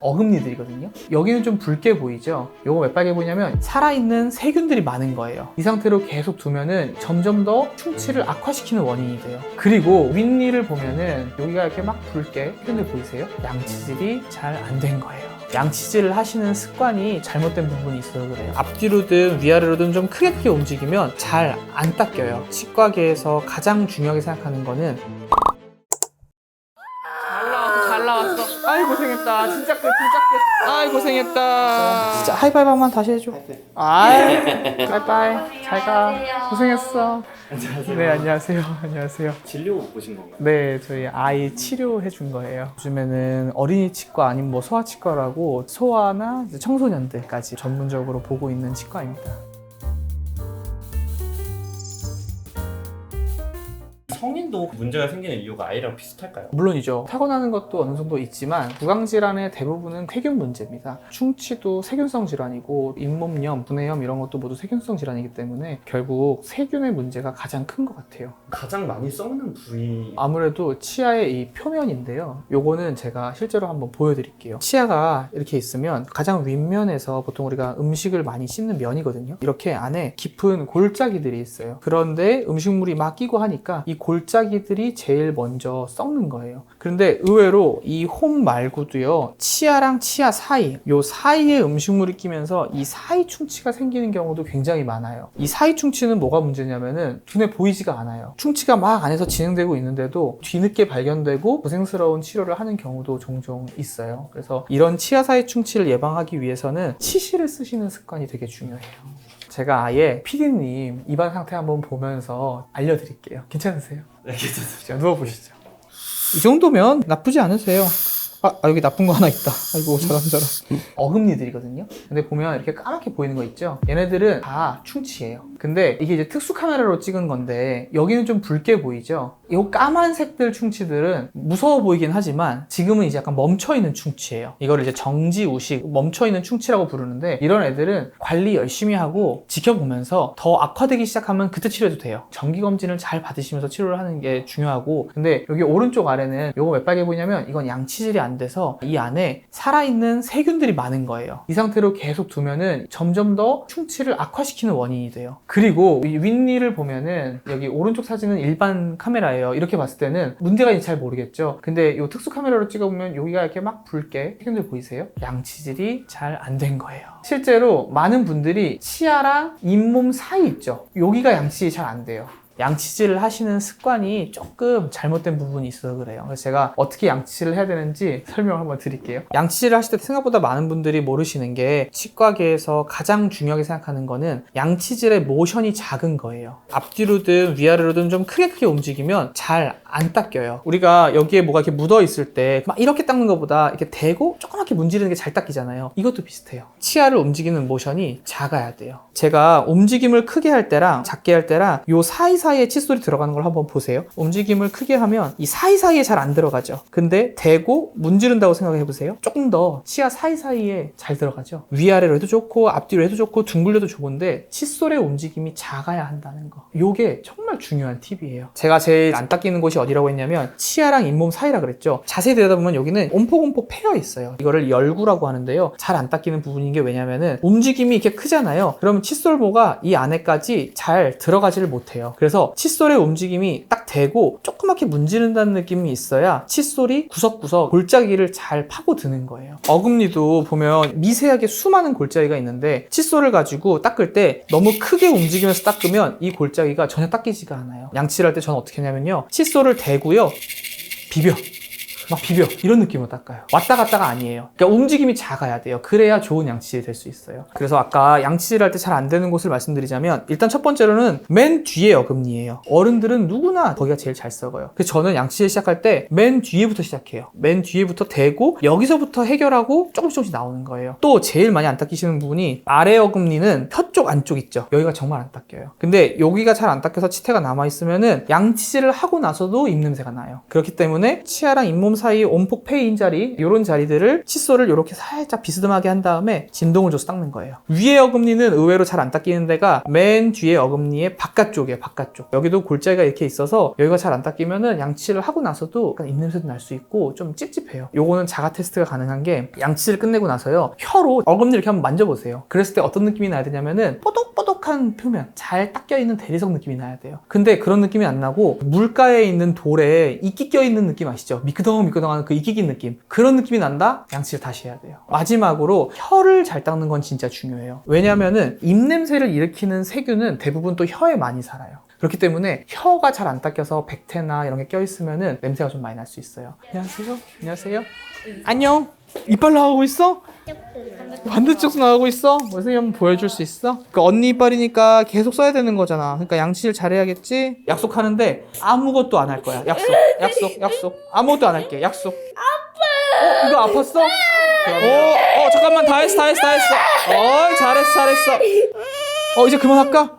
어금니들이거든요. 여기는 좀 붉게 보이죠? 요거 왜 빨개 보이냐면 살아있는 세균들이 많은 거예요. 이 상태로 계속 두면은 점점 더 충치를 악화시키는 원인이 돼요. 그리고 윗니를 보면은 여기가 이렇게 막 붉게 세균들 보이세요? 양치질이 잘 안 된 거예요. 양치질을 하시는 습관이 잘못된 부분이 있어서 그래요. 앞뒤로든 위아래로든 좀 크게 움직이면 잘 안 닦여요. 치과계에서 가장 중요하게 생각하는 거는 잘 나왔어. 아이 고생했다. 진짜 끝. 아이 고생했다. 진짜 하이파이브 한번 다시 해줘. 아이 빠이빠이. 잘 가. 고생했어. 안녕하세요. 네 안녕하세요. 안녕하세요. 진료 보신 건가요? 네 저희 아이 치료해 준 거예요. 요즘에는 어린이 치과 아니면 뭐 소아치과라고 소아나 이제 청소년들까지 전문적으로 보고 있는 치과입니다. 성인도 문제가 생기는 이유가 아이랑 비슷할까요? 물론이죠. 타고나는 것도 어느 정도 있지만 구강질환의 대부분은 세균 문제입니다. 충치도 세균성 질환이고 잇몸염, 분해염 이런 것도 모두 세균성 질환이기 때문에 결국 세균의 문제가 가장 큰 것 같아요. 가장 많이 썩는 부위 아무래도 치아의 이 표면인데요. 요거는 제가 실제로 한번 보여드릴게요. 치아가 이렇게 있으면 가장 윗면에서 보통 우리가 음식을 많이 씻는 면이거든요. 이렇게 안에 깊은 골짜기들이 있어요. 그런데 음식물이 막 끼고 하니까 이 골짜기들이 제일 먼저 썩는 거예요. 그런데 의외로 이 홈 말고도요, 치아랑 치아 사이, 요 사이에 음식물이 끼면서 이 사이 충치가 생기는 경우도 굉장히 많아요. 이 사이 충치는 뭐가 문제냐면은 눈에 보이지가 않아요. 충치가 막 안에서 진행되고 있는데도 뒤늦게 발견되고 고생스러운 치료를 하는 경우도 종종 있어요. 그래서 이런 치아 사이 충치를 예방하기 위해서는 치실을 쓰시는 습관이 되게 중요해요. 제가 아예 PD님 입안 상태 한번 보면서 알려드릴게요. 괜찮으세요? 네, 괜찮습니다. 자, 누워보시죠. 이 정도면 나쁘지 않으세요. 여기 나쁜 거 하나 있다. 아이고 저런. 어금니들이거든요. 근데 보면 이렇게 까맣게 보이는 거 있죠? 얘네들은 다 충치예요. 근데 이게 이제 특수 카메라로 찍은 건데 여기는 좀 붉게 보이죠? 이 까만색들 충치들은 무서워 보이긴 하지만 지금은 이제 약간 멈춰있는 충치예요. 이거를 이제 정지우식 멈춰있는 충치라고 부르는데 이런 애들은 관리 열심히 하고 지켜보면서 더 악화되기 시작하면 그때 치료해도 돼요. 정기검진을 잘 받으시면서 치료를 하는 게 중요하고, 근데 여기 오른쪽 아래는 요거 왜 빨개 보이냐면 이건 양치질이 안 돼서 이 안에 살아있는 세균들이 많은 거예요. 이 상태로 계속 두면은 점점 더 충치를 악화시키는 원인이 돼요. 그리고 이 윗니를 보면은 여기 오른쪽 사진은 일반 카메라예요. 이렇게 봤을 때는 문제가 있는지 잘 모르겠죠. 근데 이 특수 카메라로 찍어보면 여기가 이렇게 막 붉게 세균들 보이세요? 양치질이 잘 안 된 거예요. 실제로 많은 분들이 치아랑 잇몸 사이 있죠? 여기가 양치질이 잘 안 돼요. 양치질을 하시는 습관이 조금 잘못된 부분이 있어서 그래요. 그래서 제가 어떻게 양치질을 해야 되는지 설명을 한번 드릴게요. 양치질을 하실 때 생각보다 많은 분들이 모르시는 게 치과계에서 가장 중요하게 생각하는 거는 양치질의 모션이 작은 거예요. 앞뒤로든 위아래로든 좀 크게 움직이면 잘 안 닦여요. 우리가 여기에 뭐가 이렇게 묻어 있을 때 막 이렇게 닦는 것보다 이렇게 대고 조그맣게 문지르는 게 잘 닦이잖아요. 이것도 비슷해요. 치아를 움직이는 모션이 작아야 돼요. 제가 움직임을 크게 할 때랑 작게 할 때랑 요 사이사이에 칫솔이 들어가는 걸 한번 보세요. 움직임을 크게 하면 이 사이사이에 잘 안 들어가죠. 근데 대고 문지른다고 생각해 보세요. 조금 더 치아 사이사이에 잘 들어가죠. 위아래로 해도 좋고 앞뒤로 해도 좋고 둥글려도 좋은데 칫솔의 움직임이 작아야 한다는 거. 요게 정말 중요한 팁이에요. 제가 제일 안 닦이는 곳이 어디라고 했냐면 치아랑 잇몸 사이라 그랬죠. 자세히 들여다보면 여기는 옴폭 패여 있어요. 이거를 열구라고 하는데요. 잘 안 닦이는 부분인 게 왜냐면은 움직임이 이렇게 크잖아요. 그러면 칫솔모가 이 안에까지 잘 들어가지를 못해요. 그래서 칫솔의 움직임이 딱 대고 조그맣게 문지른다는 느낌이 있어야 칫솔이 구석구석 골짜기를 잘 파고드는 거예요. 어금니도 보면 미세하게 수많은 골짜기가 있는데 칫솔을 가지고 닦을 때 너무 크게 움직이면서 닦으면 이 골짜기가 전혀 닦이지가 않아요. 양치를 할 때 저는 어떻게 하냐면요. 칫솔을 대고요. 비벼. 이런 느낌으로 닦아요. 왔다 갔다가 아니에요. 그러니까 움직임이 작아야 돼요. 그래야 좋은 양치질이 될 수 있어요. 그래서 아까 양치질 할 때 잘 안 되는 곳을 말씀드리자면 일단 첫 번째로는 맨 뒤에 어금니예요. 어른들은 누구나 거기가 제일 잘 썩어요. 그래서 저는 양치질 시작할 때 맨 뒤에부터 시작해요. 맨 뒤에부터 대고 여기서부터 해결하고 조금씩 나오는 거예요. 또 제일 많이 안 닦이시는 부분이 아래 어금니는 혀 쪽 안쪽 있죠. 여기가 정말 안 닦여요. 근데 여기가 잘 안 닦여서 치태가 남아있으면은 양치질을 하고 나서도 입냄새가 나요. 그렇기 때문에 치아랑 잇몸 사이 온폭 폐인 자리, 이런 자리들을 칫솔을 이렇게 살짝 비스듬하게 한 다음에 진동을 줘서 닦는 거예요. 위에 어금니는 의외로 잘 안 닦이는 데가 맨 뒤에 어금니의 바깥쪽이에요. 바깥쪽. 여기도 골자리가 이렇게 있어서 여기가 잘 안 닦이면은 양치를 하고 나서도 약간 입냄새도 날 수 있고 좀 찝찝해요. 요거는 자가 테스트가 가능한 게 양치를 끝내고 나서요. 혀로 어금니 이렇게 한번 만져보세요. 그랬을 때 어떤 느낌이 나야 되냐면은 뽀독뽀독한 표면, 잘 닦여있는 대리석 느낌이 나야 돼요. 근데 그런 느낌이 안 나고 물가에 있는 돌에 이끼 껴있는 느낌 아시죠? 미끄덩미끄덩하는 그 이끼 낀 느낌. 그런 느낌이 난다? 양치를 다시 해야 돼요. 마지막으로 혀를 잘 닦는 건 진짜 중요해요. 왜냐면은 입냄새를 일으키는 세균은 대부분 또 혀에 많이 살아요. 그렇기 때문에 혀가 잘 안 닦여서 백태나 이런 게 껴있으면은 냄새가 좀 많이 날 수 있어요. 안녕하세요. 안녕하세요. 안녕. 이빨 나오고 있어? 반대쪽도 나오고 있어? 선생님 한번 보여줄 수 있어? 그 언니 이빨이니까 계속 써야 되는 거잖아. 그러니까 양치를 잘해야겠지? 약속하는데 아무것도 안 할 거야. 약속. 아무것도 안 할게. 약속. 이거 아팠어? 잠깐만. 다 했어. 잘했어. 이제 그만할까?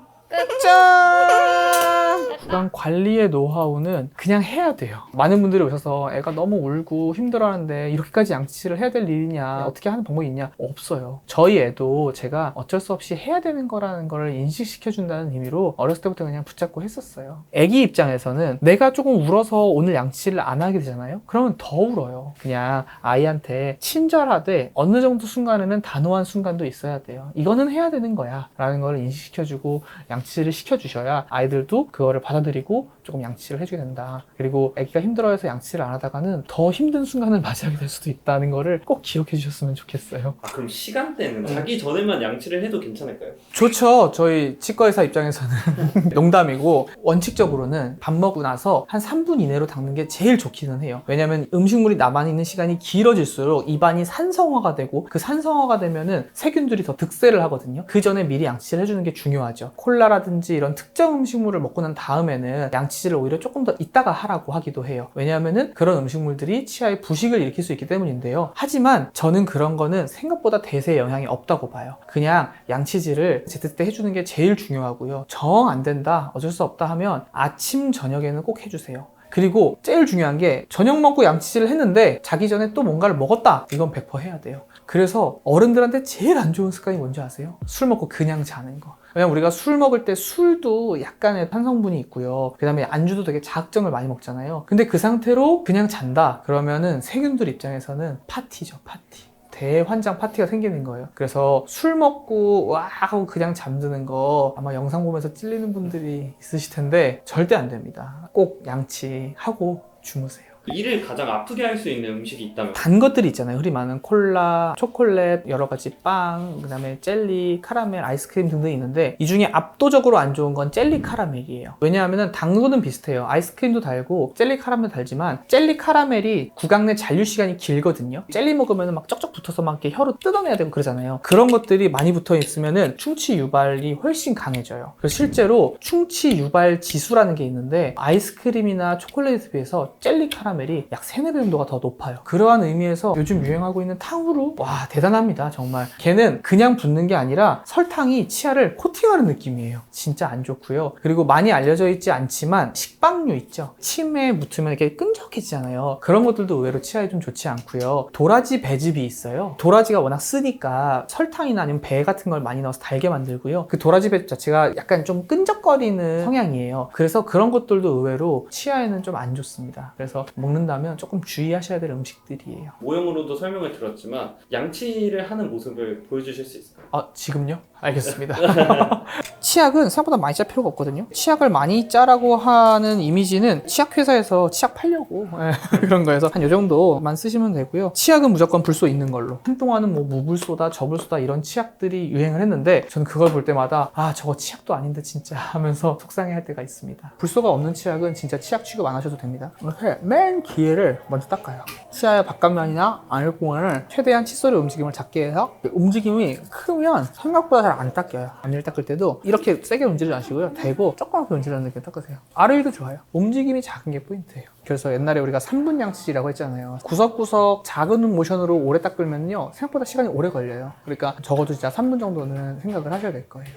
짠! 구강 관리의 노하우는 그냥 해야 돼요. 많은 분들이 오셔서 애가 너무 울고 힘들어하는데 이렇게까지 양치를 해야 될 일이냐, 어떻게 하는 방법이 있냐? 없어요. 저희 애도 제가 어쩔 수 없이 해야 되는 거라는 걸 인식시켜준다는 의미로 어렸을 때부터 그냥 붙잡고 했었어요. 애기 입장에서는 내가 조금 울어서 오늘 양치를 안 하게 되잖아요? 그러면 더 울어요. 그냥 아이한테 친절하되 어느 정도 순간에는 단호한 순간도 있어야 돼요. 이거는 해야 되는 거야 라는 걸 인식시켜주고 양치를 시켜주셔야 아이들도 그거를 받아들이고 조금 양치를 해주게 된다. 그리고 아기가 힘들어해서 양치를 안 하다가는 더 힘든 순간을 맞이하게 될 수도 있다는 거를 꼭 기억해 주셨으면 좋겠어요. 그럼 시간대는 자기 전에만 양치를 해도 괜찮을까요? 좋죠. 저희 치과의사 입장에서는 농담이고 원칙적으로는 밥 먹고 나서 한 3분 이내로 닦는 게 제일 좋기는 해요. 왜냐면 음식물이 남아있는 시간이 길어질수록 입안이 산성화가 되고 그 산성화가 되면은 세균들이 더 득세를 하거든요. 그 전에 미리 양치를 해주는 게 중요하죠. 콜라라든지 이런 특정 음식물을 먹고 난 다음에는 양치질을 오히려 조금 더 이따가 하라고 하기도 해요. 왜냐하면은 그런 음식물들이 치아에 부식을 일으킬 수 있기 때문인데요. 하지만 저는 그런 거는 생각보다 대세에 영향이 없다고 봐요. 그냥 양치질을 제때때 해주는 게 제일 중요하고요. 정 안 된다, 어쩔 수 없다 하면 아침, 저녁에는 꼭 해주세요. 그리고 제일 중요한 게 저녁 먹고 양치질을 했는데 자기 전에 또 뭔가를 먹었다, 이건 100% 해야 돼요. 그래서 어른들한테 제일 안 좋은 습관이 뭔지 아세요? 술 먹고 그냥 자는 거. 왜냐면 우리가 술 먹을 때 술도 약간의 탄성분이 있고요. 그 다음에 안주도 되게 자극적을 많이 먹잖아요. 근데 그 상태로 그냥 잔다 그러면은 세균들 입장에서는 파티죠, 파티. 대환장 파티가 생기는 거예요. 그래서 술 먹고 와 하고 그냥 잠드는 거 아마 영상 보면서 찔리는 분들이 있으실 텐데 절대 안 됩니다. 꼭 양치하고 주무세요. 이를 가장 아프게 할 수 있는 음식이 있다면? 단 것들이 있잖아요. 흔히 많은 콜라, 초콜릿, 여러 가지 빵, 그 다음에 젤리, 카라멜, 아이스크림 등등 있는데 이 중에 압도적으로 안 좋은 건 젤리 카라멜이에요. 왜냐하면 단 거는 비슷해요. 아이스크림도 달고 젤리 카라멜도 달지만 젤리 카라멜이 구강 내 잔류 시간이 길거든요. 젤리 먹으면 막 쩍쩍 붙어서 막 이렇게 혀로 뜯어내야 되고 그러잖아요. 그런 것들이 많이 붙어 있으면은 충치 유발이 훨씬 강해져요. 그래서 실제로 충치 유발 지수라는 게 있는데 아이스크림이나 초콜릿에 비해서 젤리 카라멜이 약 3-4배 정도가 더 높아요. 그러한 의미에서 요즘 유행하고 있는 탕후루, 와 대단합니다. 정말 걔는 그냥 붓는 게 아니라 설탕이 치아를 코팅하는 느낌이에요. 진짜 안 좋고요. 그리고 많이 알려져 있지 않지만 식빵류 있죠. 침에 묻으면 이렇게 끈적해지잖아요. 그런 것들도 의외로 치아에 좀 좋지 않고요. 도라지 배즙이 있어요. 도라지가 워낙 쓰니까 설탕이나 아니면 배 같은 걸 많이 넣어서 달게 만들고요. 그 도라지 배즙 자체가 약간 좀 끈적거리는 성향이에요. 그래서 그런 것들도 의외로 치아에는 좀 안 좋습니다. 그래서 먹는다면 조금 주의하셔야 될 음식들이에요. 모형으로도 설명을 들었지만 양치를 하는 모습을 보여주실 수 있을까요? 지금요? 알겠습니다. 치약은 생각보다 많이 짤 필요가 없거든요. 치약을 많이 짜라고 하는 이미지는 치약회사에서 치약 팔려고 그런 거여서 한 요 정도만 쓰시면 되고요. 치약은 무조건 불소 있는 걸로. 한동안은 뭐 무불소다, 저불소다 이런 치약들이 유행을 했는데 저는 그걸 볼 때마다 저거 치약도 아닌데 진짜 하면서 속상해할 때가 있습니다. 불소가 없는 치약은 진짜 치약 취급 안 하셔도 됩니다. 이렇게 맨 기회를 먼저 닦아요. 치아의 바깥면이나 안일공간을 최대한 칫솔의 움직임을 작게 해서 움직임이 크면 생각보다 잘 안 닦여요. 앞니를 닦을 때도 이렇게 세게 움직이지 마시고요. 대고 조그맣게 움직이는 느낌 닦으세요. 아래위도 좋아요. 움직임이 작은 게 포인트예요. 그래서 옛날에 우리가 3분 양치라고 했잖아요. 구석구석 작은 모션으로 오래 닦으면요 생각보다 시간이 오래 걸려요. 그러니까 적어도 진짜 3분 정도는 생각을 하셔야 될 거예요.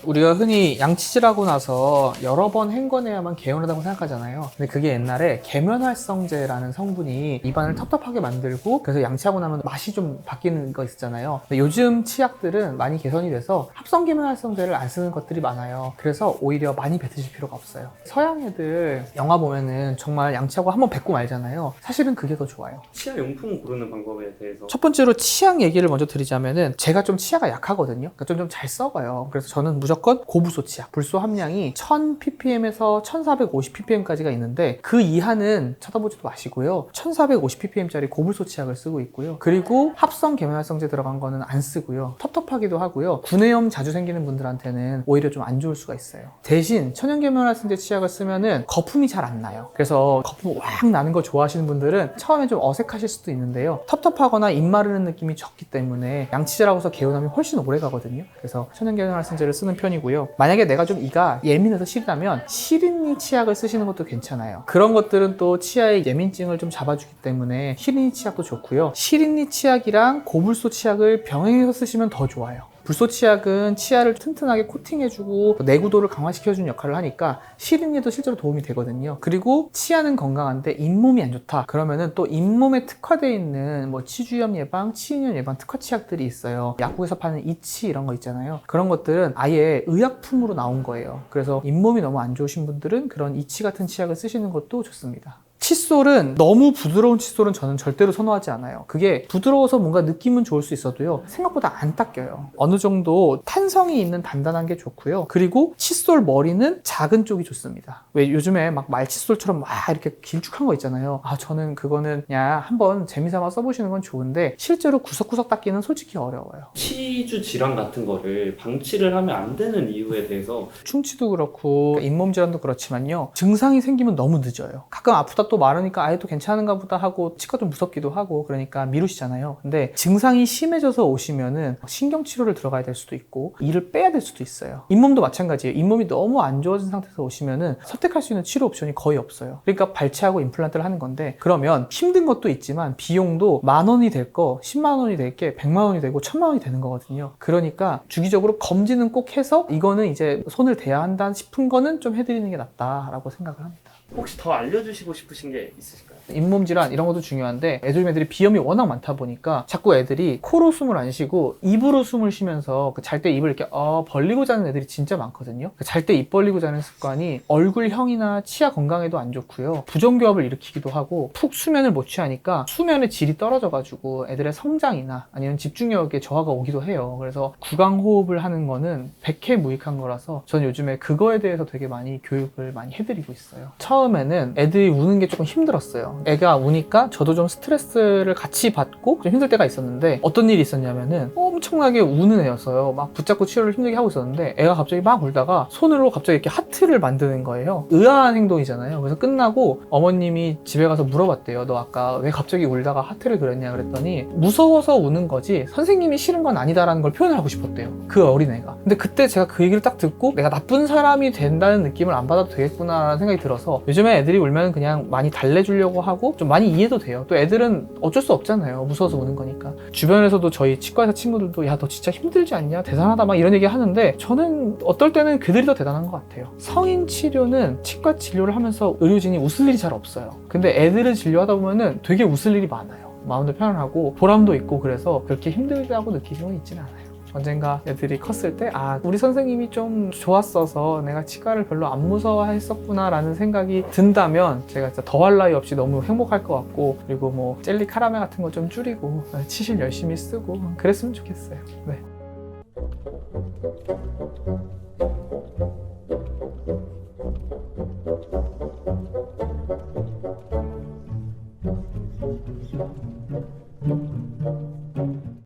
우리가 흔히 양치질하고 나서 여러 번 헹궈내야만 개운하다고 생각하잖아요. 근데 그게 옛날에 계면활성제라는 성분이 입안을 텁텁하게 만들고 그래서 양치하고 나면 맛이 좀 바뀌는 거 있었잖아요. 근데 요즘 치약들은 많이 개선이 돼서 합성 계면활성제를 안 쓰는 것들이 많아요. 그래서 오히려 많이 뱉으실 필요가 없어요. 서양 애들 영화 보면은 정말 양치하고 한번 뱉고 말잖아요. 사실은 그게 더 좋아요. 치아 용품 고르는 방법에 대해서 첫 번째로 치약 얘기를 먼저 드리자면은 제가 좀 치아가 약하거든요. 그러니까 좀 잘 썩어요. 그래서 저는 무조건 고부소 치약. 불소 함량이 1000ppm에서 1450ppm까지가 있는데 그 이하는 쳐다보지도 마시고요. 1450ppm짜리 고불소 치약을 쓰고 있고요. 그리고 합성 계면활성제 들어간 거는 안 쓰고요. 텁텁하기도 하고요. 구내염 자주 생기는 분들한테는 오히려 좀 안 좋을 수가 있어요. 대신 천연 계면활성제 치약을 쓰면은 거품이 잘 안 나요. 그래서 거품 확 나는 거 좋아하시는 분들은 처음에 좀 어색하실 수도 있는데요. 텁텁하거나 입 마르는 느낌이 적기 때문에 양치질하고서 개운함이 훨씬 오래 가거든요. 그래서 천연 계면활성제를 쓰는 편이고요. 만약에 내가 좀 이가 예민해서 시리다면 시린니 치약을 쓰시는 것도 괜찮아요. 그런 것들은 또 치아의 예민증을 좀 잡아주기 때문에 시린니 치약도 좋고요. 시린니 치약이랑 고불소 치약을 병행해서 쓰시면 더 좋아요. 불소 치약은 치아를 튼튼하게 코팅해주고 내구도를 강화시켜주는 역할을 하니까 시린니도 실제로 도움이 되거든요. 그리고 치아는 건강한데 잇몸이 안 좋다 그러면은 또 잇몸에 특화되어 있는 뭐 치주염 예방, 치인염 예방 특화 치약들이 있어요. 약국에서 파는 이치 이런 거 있잖아요. 그런 것들은 아예 의약품으로 나온 거예요. 그래서 잇몸이 너무 안 좋으신 분들은 그런 이치 같은 치약을 쓰시는 것도 좋습니다. 칫솔은 너무 부드러운 칫솔은 저는 절대로 선호하지 않아요. 그게 부드러워서 뭔가 느낌은 좋을 수 있어도요, 생각보다 안 닦여요. 어느 정도 탄성이 있는 단단한 게 좋고요. 그리고 칫솔 머리는 작은 쪽이 좋습니다. 왜 요즘에 막 말칫솔처럼 막 이렇게 길쭉한 거 있잖아요. 저는 그거는 그냥 한번 재미삼아 써보시는 건 좋은데 실제로 구석구석 닦기는 솔직히 어려워요. 치주 질환 같은 거를 방치를 하면 안 되는 이유에 대해서 충치도 그렇고 잇몸 질환도 그렇지만요, 증상이 생기면 너무 늦어요. 가끔 아프다 또 마르니까 아예 또 괜찮은가 보다 하고 치과도 무섭기도 하고 그러니까 미루시잖아요. 근데 증상이 심해져서 오시면은 신경치료를 들어가야 될 수도 있고 이를 빼야 될 수도 있어요. 잇몸도 마찬가지예요. 잇몸이 너무 안 좋아진 상태에서 오시면은 선택할 수 있는 치료 옵션이 거의 없어요. 그러니까 발치하고 임플란트를 하는 건데, 그러면 힘든 것도 있지만 비용도 10,000원이 될 거 10만 원이 될 게 100만 원이 되고 1000만 원이 되는 거거든요. 그러니까 주기적으로 검진은 꼭 해서 이거는 이제 손을 대야 한다 싶은 거는 좀 해드리는 게 낫다라고 생각을 합니다. 혹시 더 알려주시고 싶으신 게 있으실까요? 잇몸 질환 이런 것도 중요한데 애들이 비염이 워낙 많다 보니까 자꾸 애들이 코로 숨을 안 쉬고 입으로 숨을 쉬면서 잘 때 입을 이렇게 벌리고 자는 애들이 진짜 많거든요. 잘 때 입 벌리고 자는 습관이 얼굴형이나 치아 건강에도 안 좋고요. 부정교합을 일으키기도 하고 푹 수면을 못 취하니까 수면의 질이 떨어져가지고 애들의 성장이나 아니면 집중력에 저하가 오기도 해요. 그래서 구강호흡을 하는 거는 백해무익한 거라서 저는 요즘에 그거에 대해서 되게 많이 교육을 많이 해드리고 있어요. 처음에는 애들이 우는 게 조금 힘들었어요. 애가 우니까 저도 좀 스트레스를 같이 받고 좀 힘들 때가 있었는데, 어떤 일이 있었냐면은 엄청나게 우는 애였어요. 막 붙잡고 치료를 힘들게 하고 있었는데 애가 갑자기 막 울다가 손으로 갑자기 이렇게 하트를 만드는 거예요. 의아한 행동이잖아요. 그래서 끝나고 어머님이 집에 가서 물어봤대요. 너 아까 왜 갑자기 울다가 하트를 그렸냐 그랬더니 무서워서 우는 거지 선생님이 싫은 건 아니다라는 걸 표현을 하고 싶었대요, 그 어린애가. 근데 그때 제가 그 얘기를 딱 듣고 내가 나쁜 사람이 된다는 느낌을 안 받아도 되겠구나라는 생각이 들어서 요즘에 애들이 울면 그냥 많이 달래주려고 하고 좀 많이 이해도 돼요. 또 애들은 어쩔 수 없잖아요. 무서워서 우는 거니까. 주변에서도 저희 치과의사 친구들도 야 너 진짜 힘들지 않냐? 대단하다 막 이런 얘기 하는데 저는 어떨 때는 그들이 더 대단한 것 같아요. 성인 치료는 치과 진료를 하면서 의료진이 웃을 일이 잘 없어요. 근데 애들을 진료하다 보면은 되게 웃을 일이 많아요. 마음도 편안하고 보람도 있고 그래서 그렇게 힘들다고 느끼는 건 있지는 않아요. 언젠가 애들이 컸을 때 우리 선생님이 좀 좋았어서 내가 치과를 별로 안 무서워했었구나 라는 생각이 든다면 제가 진짜 더할 나위 없이 너무 행복할 것 같고, 그리고 뭐 젤리 카라멜 같은 거 좀 줄이고 치실 열심히 쓰고 그랬으면 좋겠어요. 네.